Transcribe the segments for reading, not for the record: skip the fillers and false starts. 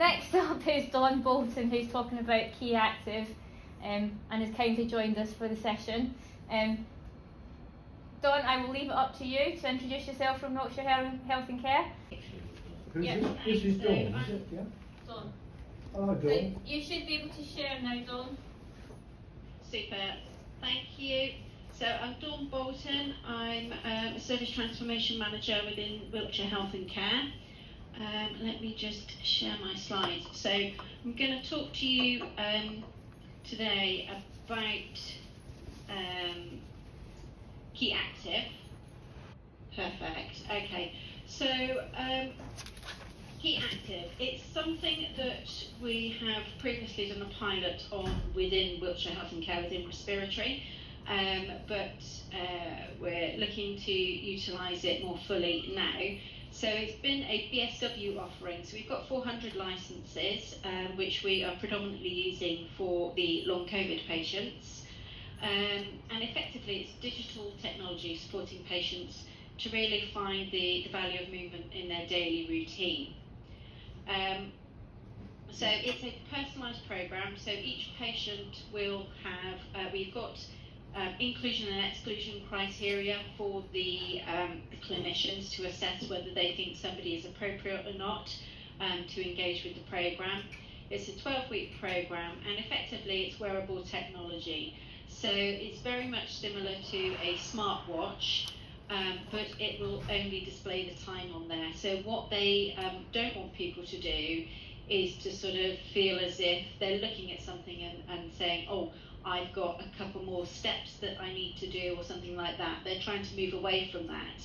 next up is Dawn Bolton, who's talking about Key Active and has kindly joined us for the session. Dawn, I will leave it up to you to introduce yourself from Wiltshire Health and Care. This is Dawn, is it? Yeah? Dawn. Hello, Dawn. So you should be able to share now, Dawn. Super, thank you. So I'm Dawn Bolton. I'm a Service Transformation Manager within Wiltshire Health and Care. Let me just share my slides. So I'm going to talk to you today about Key Active. Perfect. Okay. So Key Active, it's something that we have previously done a pilot on within Wiltshire Health and Care within respiratory, but we're looking to utilise it more fully now. So it's been a BSW offering, so we've got 400 licences, which we are predominantly using for the long COVID patients. And effectively it's digital technology supporting patients to really find the value of movement in their daily routine. So it's a personalised programme, so each patient will have, we've got inclusion and exclusion criteria for the clinicians to assess whether they think somebody is appropriate or not to engage with the programme. It's a 12-week programme and effectively it's wearable technology. So it's very much similar to a smartwatch, but it will only display the time on there. So what they don't want people to do is to sort of feel as if they're looking at something and saying, oh, I've got a couple more steps that I need to do or something like that. They're trying to move away from that.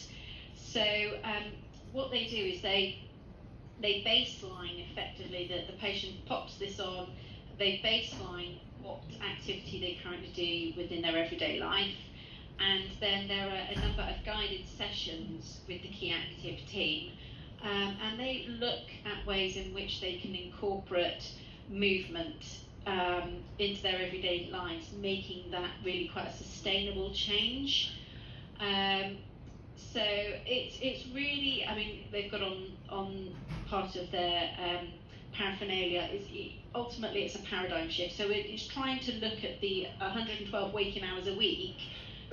So what they do is they baseline effectively that the patient pops this on, they baseline what activity they currently do within their everyday life, and then there are a number of guided sessions with the Key Active team, and they look at ways in which they can incorporate movement into their everyday lives, making that really quite a sustainable change. So it's really, I mean, they've got on part of their paraphernalia is ultimately it's a paradigm shift. So it's trying to look at the 112 waking hours a week.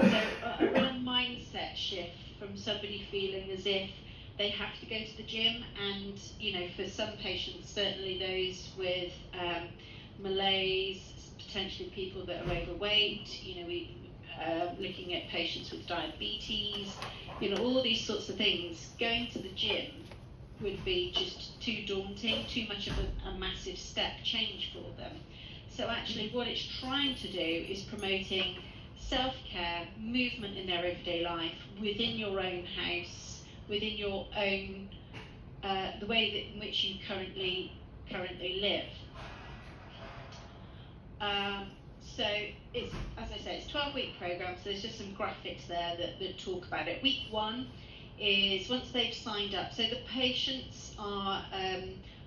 So a real mindset shift from somebody feeling as if they have to go to the gym, and you know, for some patients, certainly those with malaise, potentially people that are overweight, you know, we looking at patients with diabetes, you know, all these sorts of things. Going to the gym would be just too daunting, too much of a massive step change for them. So actually what it's trying to do is promoting self-care, movement in their everyday life, within your own house, within your own, the way that in which you currently live. So it's, as I say, it's a 12-week programme, so there's just some graphics there that talk about it. Week 1 is once they've signed up, so the patients are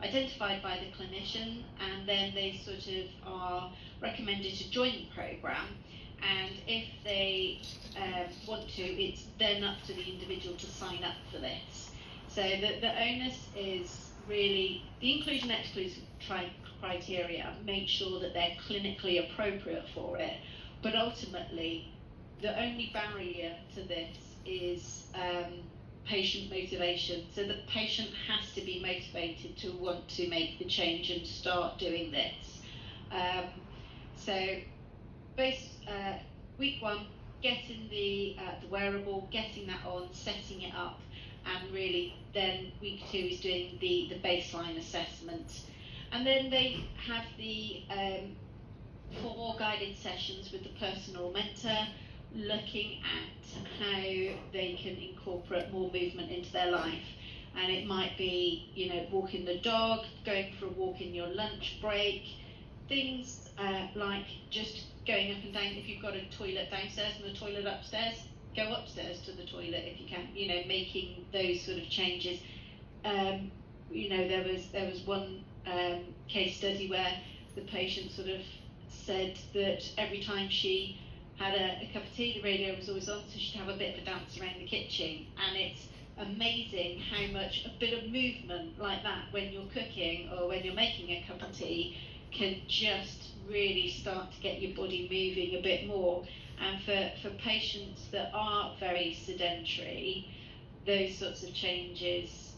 identified by the clinician, and then they sort of are recommended to join the programme, and if they want to, it's then up to the individual to sign up for this. So the onus is really the inclusion exclusion criteria, make sure that they're clinically appropriate for it, but ultimately the only barrier to this is patient motivation. So the patient has to be motivated to want to make the change and start doing this. So week 1, getting the wearable, getting that on, setting it up, and really then week 2 is doing the baseline assessment. And then they have the 4 guided sessions with the personal mentor, looking at how they can incorporate more movement into their life. And it might be, you know, walking the dog, going for a walk in your lunch break, things like just going up and down. If you've got a toilet downstairs and a toilet upstairs, go upstairs to the toilet if you can, you know, making those sort of changes. You know, there was one case study where the patient sort of said that every time she had a cup of tea, the radio was always on, so she'd have a bit of a dance around the kitchen, and it's amazing how much a bit of movement like that when you're cooking or when you're making a cup of tea can just really start to get your body moving a bit more. And for patients that are very sedentary, those sorts of changes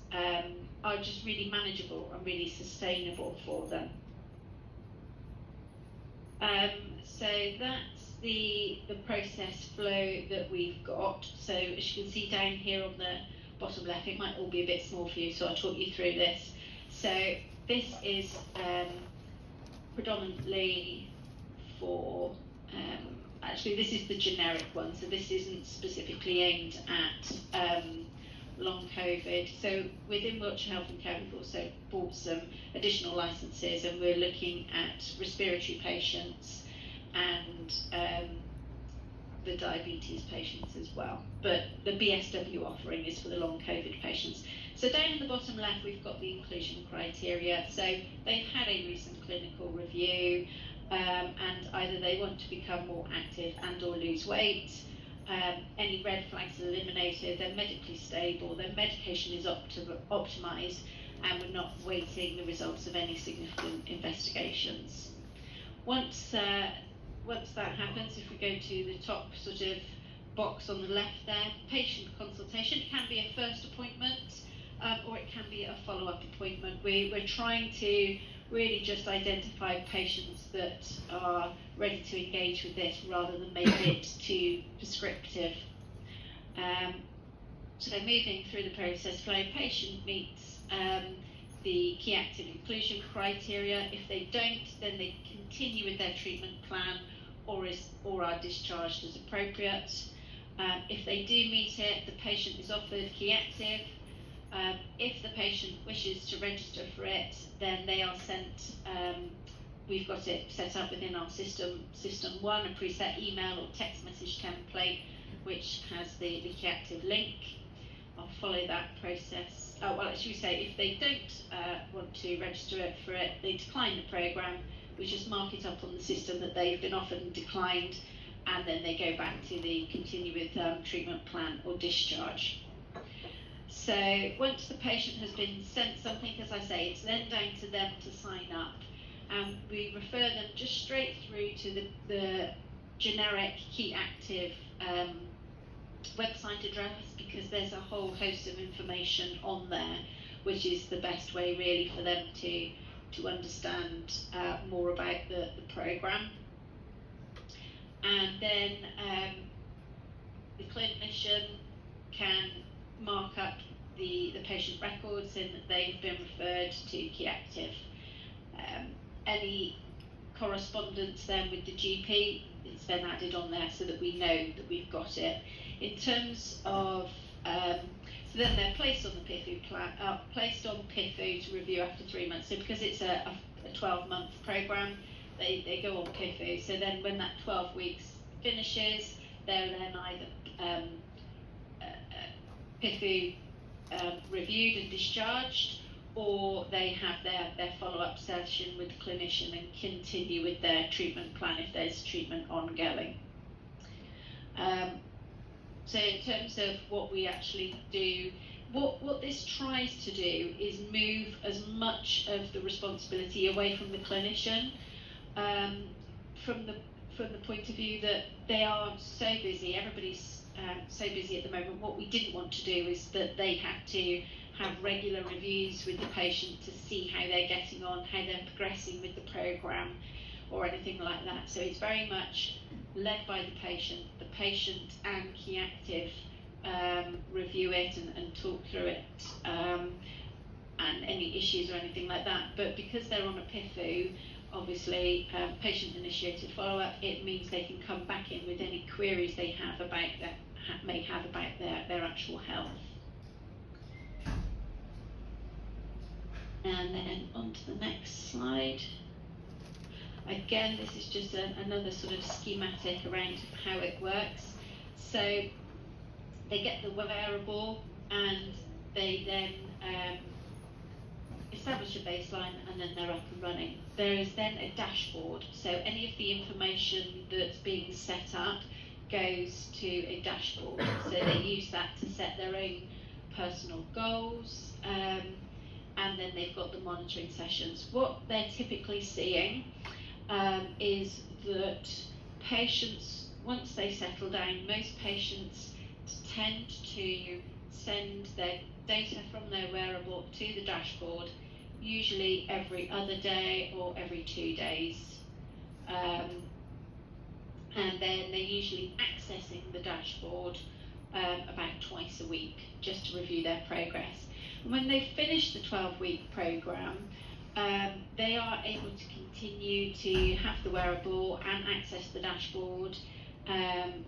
are just really manageable and really sustainable for them. So that's the process flow that we've got. So as you can see down here on the bottom left, it might all be a bit small for you, so I'll talk you through this. So this is predominantly for, actually this is the generic one, so this isn't specifically aimed at long COVID. So within Wiltshire Health and Care, we've also bought some additional licenses, and we're looking at respiratory patients and the diabetes patients as well. But the BSW offering is for the long COVID patients. So down in the bottom left, we've got the inclusion criteria. So they've had a recent clinical review, and either they want to become more active and or lose weight. Any red flags are eliminated, they're medically stable, their medication is optimised, and we're not waiting the results of any significant investigations. Once that happens, if we go to the top sort of box on the left there, patient consultation, it can be a first appointment or it can be a follow-up appointment. We're trying to really just identify patients that are ready to engage with this rather than make it too prescriptive. So moving through the process flow, patient meets the key active inclusion criteria. If they don't, then they continue with their treatment plan or are discharged as appropriate. If they do meet it, the patient is offered key active. If the patient wishes to register for it, then they are sent, we've got it set up within our system 1, a preset email or text message template, which has the key active link. I'll follow that process. Oh, well, as you say, if they don't want to register for it, they decline the programme. We just mark it up on the system that they've been offered and declined, and then they go back to the continue with treatment plan or discharge. So once the patient has been sent something, as I say, it's then down to them to sign up, and we refer them just straight through to the generic key active website address, because there's a whole host of information on there, which is the best way really for them to understand more about the programme. And then the clinician can mark up the patient records in that they've been referred to key active. Any correspondence then with the GP is then added on there so that we know that we've got it. In terms of, so then they're placed on the PIFU plan, placed on PIFU to review after 3 months. So because it's a 12-month programme, they go on PIFU. So then when that 12 weeks finishes, they're then either PIFU reviewed and discharged, or they have their follow-up session with the clinician and continue with their treatment plan if there's treatment ongoing. So in terms of what we actually do, what this tries to do is move as much of the responsibility away from the clinician, from the point of view that they are so busy, everybody's so busy at the moment. What we didn't want to do is that they had to have regular reviews with the patient to see how they're getting on, how they're progressing with the programme or anything like that. So it's very much led by the patient and key active review it and talk through it and any issues or anything like that. But because they're on a PIFU, obviously patient initiated follow-up, it means they can come back in with any queries they have about their actual health. And then on to the next slide. Again, this is just another sort of schematic around how it works. So they get the wearable and they then establish a baseline, and then they're up and running. There is then a dashboard, so any of the information that's being set up goes to a dashboard. So they use that to set their own personal goals, and then they've got the monitoring sessions. What they're typically seeing is that patients, once they settle down, most patients tend to send their data from their wearable to the dashboard, usually every other day or every 2 days. And then they're usually accessing the dashboard about twice a week just to review their progress. And when they've finished the 12-week program, they are able to continue to have the wearable and access the dashboard, and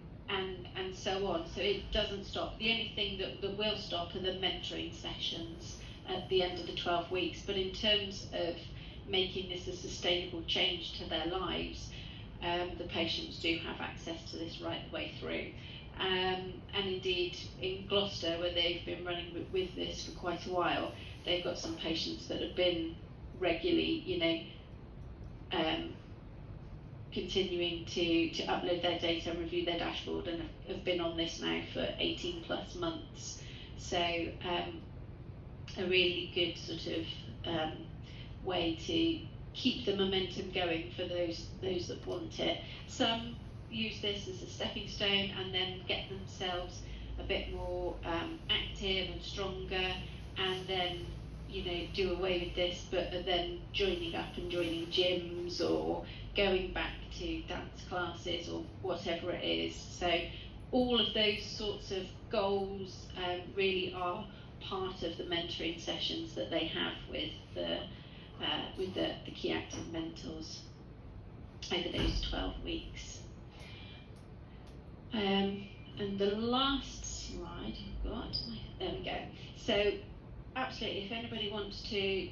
so on. So it doesn't stop. The only thing that will stop are the mentoring sessions at the end of the 12 weeks. But in terms of making this a sustainable change to their lives, the patients do have access to this right the way through. And indeed, in Gloucester, where they've been running with this for quite a while, they've got some patients that have been regularly, continuing to upload their data and review their dashboard, and have been on this now for 18 plus months. So a really good sort of way to keep the momentum going for those that want it. Some use this as a stepping stone and then get themselves a bit more active and stronger, and then do away with this, but are then joining up and joining gyms or going back to dance classes or whatever it is. So all of those sorts of goals really are part of the mentoring sessions that they have with the key active mentors over those 12 weeks. And the last slide I've got, there we go. So absolutely, if anybody wants to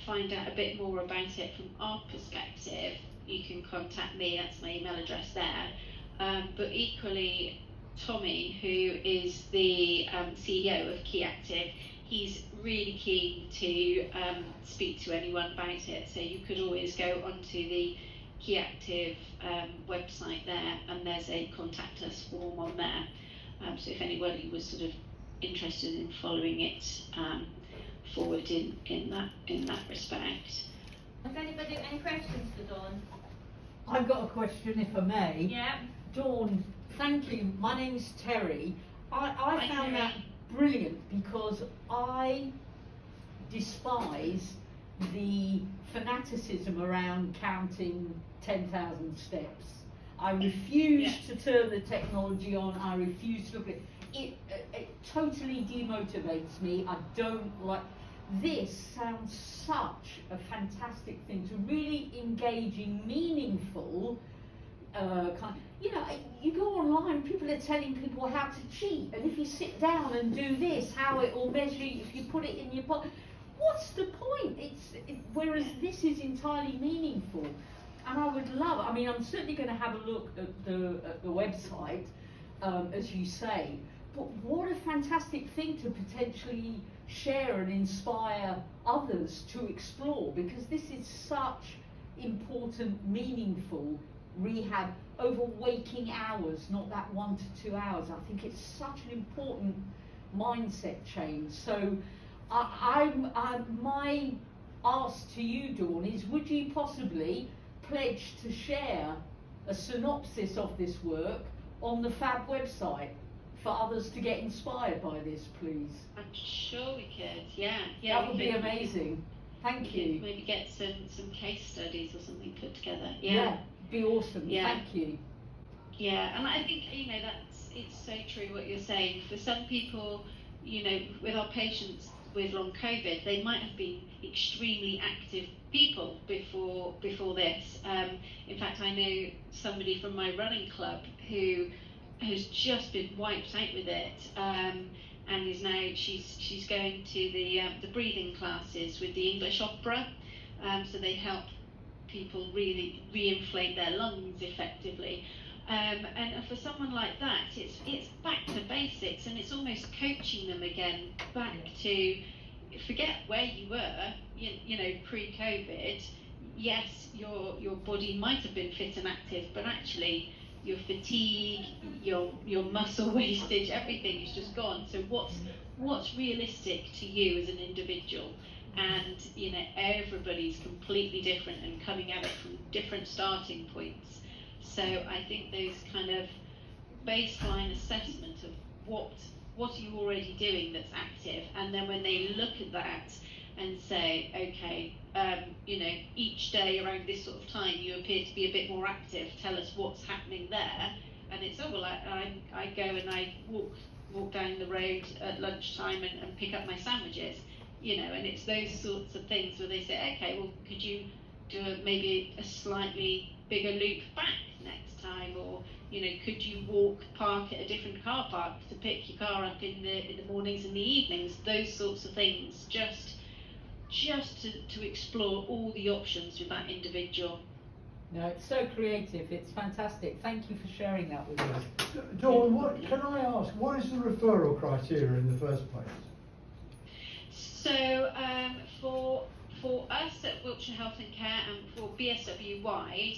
find out a bit more about it from our perspective, you can contact me, that's my email address there. But equally, Tommy, who is the CEO of Key Active, he's really keen to speak to anyone about it. So you could always go onto the Key Active website there, and there's a contact us form on there. So if anybody was sort of interested in following it forward in that respect. Has anybody got any questions for Dawn? I've got a question, if I may. Yeah. Dawn, thank you. My name's Terry. I Hi, found Terry. that brilliant because I despise the fanaticism around counting 10,000 steps. I refuse to turn the technology on. I refuse to look at it. It totally demotivates me. I don't like. This sounds such a fantastic thing to really engage in meaningful you go online, people are telling people how to cheat, and if you sit down and do this, how it will measure you if you put it in your pocket. What's the point? Whereas this is entirely meaningful, and I would love. I mean, I'm certainly going to have a look at the website, as you say. But what a fantastic thing to potentially share and inspire others to explore, because this is such important, meaningful rehab over waking hours, not that 1 to 2 hours. I think it's such an important mindset change. So my ask to you, Dawn, is would you possibly pledge to share a synopsis of this work on the FAB website for others to get inspired by this, please? I'm sure we could, yeah. That would be amazing. Thank you. Maybe get some case studies or something put together. Yeah, be awesome. Yeah. Thank you. Yeah, and I think it's so true what you're saying. For some people, with our patients with long COVID, they might have been extremely active people before this. In fact, I know somebody from my running club who has just been wiped out with it, and is now she's going to the breathing classes with the English opera, so they help people really re-inflate their lungs effectively. And for someone like that, it's back to basics, and it's almost coaching them again back to forget where you were, pre-COVID. Yes, your body might have been fit and active, but actually your fatigue, your muscle wastage, everything is just gone. So what's realistic to you as an individual? And you know, everybody's completely different and coming at it from different starting points. So I think those kind of baseline assessment of what are you already doing that's active, and then when they look at that and say, okay, you know, each day around this sort of time you appear to be a bit more active, tell us what's happening there. And it's, oh well, I go and I walk down the road at lunchtime and pick up my sandwiches, you know. And it's those sorts of things where they say, okay, well, could you do maybe a slightly bigger loop back next time, or you know, could you park at a different car park to pick your car up in the mornings and the evenings? Those sorts of things, just to explore all the options with that individual. No, it's so creative. It's fantastic. Thank you for sharing that with us. Dawn, what can I ask? What is the referral criteria in the first place? So for us at Wiltshire Health and Care and for BSW wide,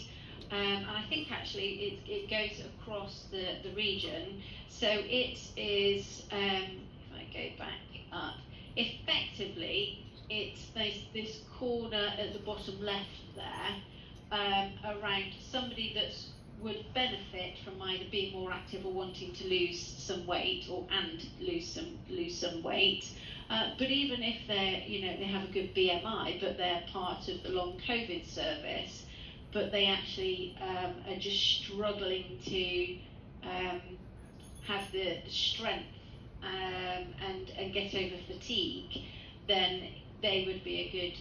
and I think actually it goes across the region. So it is, if I go back up, effectively it's this corner at the bottom left there, around somebody that would benefit from either being more active or wanting to lose some weight, or lose some weight. But even if they're, you know, they have a good BMI, but they're part of the long COVID service, but they actually are just struggling to have the strength and get over fatigue, then they would be a good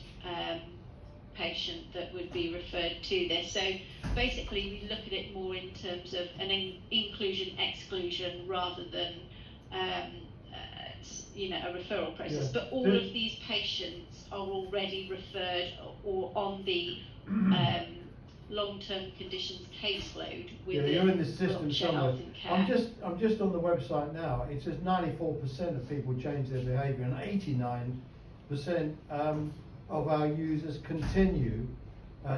patient that would be referred to this. So basically we look at it more in terms of an inclusion exclusion rather than you know, a referral process. But all of these patients are already referred or on the long-term conditions caseload with you're in the system Wiltshire somewhere. Health and Care. I'm just on the website now. It says 94% of people change their behaviour, and 89% of our users continue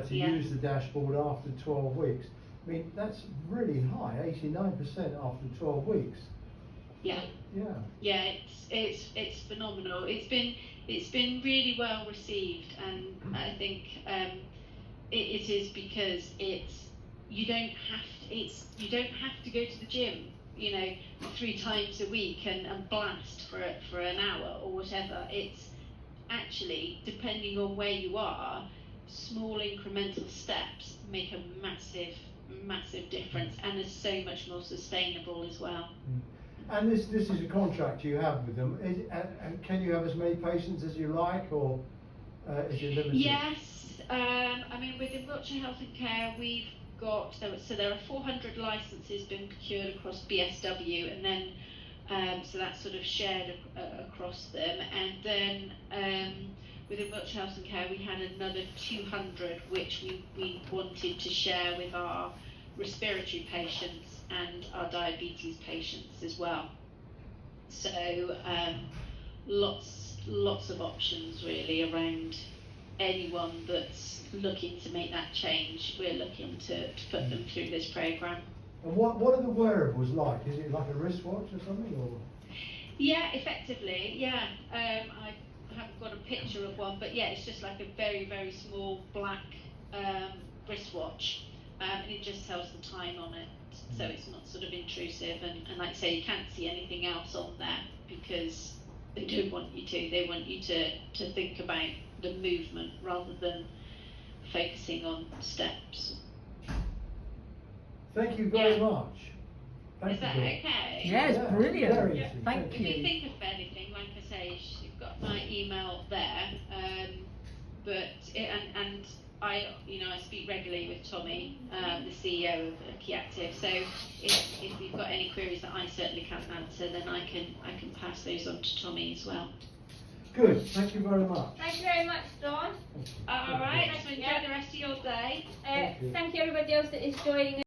to use the dashboard after 12 weeks. I mean, that's really high, 89% after 12 weeks. Yeah. Yeah, it's phenomenal. It's been really well received, and I think it is because you don't have to go to the gym, you know, 3 times a week and blast for an hour or whatever. It's actually, depending on where you are, small incremental steps make a massive difference, and are so much more sustainable as well. And this is a contract you have with them. And can you have as many patients as you like, or is it limited? Yes. I mean, within Wiltshire Health and Care, we've got, so there are 400 licences been procured across BSW, and then so that's sort of shared across them. And then within Wiltshire Health and Care, we had another 200 which we wanted to share with our respiratory patients and our diabetes patients as well. So lots of options really around anyone that's looking to make that change. We're looking to put them through this programme. And what are the wearables like? Is it like a wristwatch or something, or? Yeah, effectively, yeah. I haven't got a picture of one, but yeah, it's just like a very, very small black wristwatch, and it just tells the time on it, so it's not sort of intrusive, and like I say, you can't see anything else on there because they don't want you to. They want you to think about the movement rather than focusing on steps. Thank you very much. Is that okay? Yeah, it's brilliant. Very interesting. Thank If you you. think of anything, like I say, you've got my email there. And I speak regularly with Tommy, the CEO of Key Active. So if you've got any queries that I certainly can't answer, then I can pass those on to Tommy as well. Good. Thank you very much. Thank you very much, Dawn. All right. So enjoy the rest of your day. Thank you everybody else that is joining us.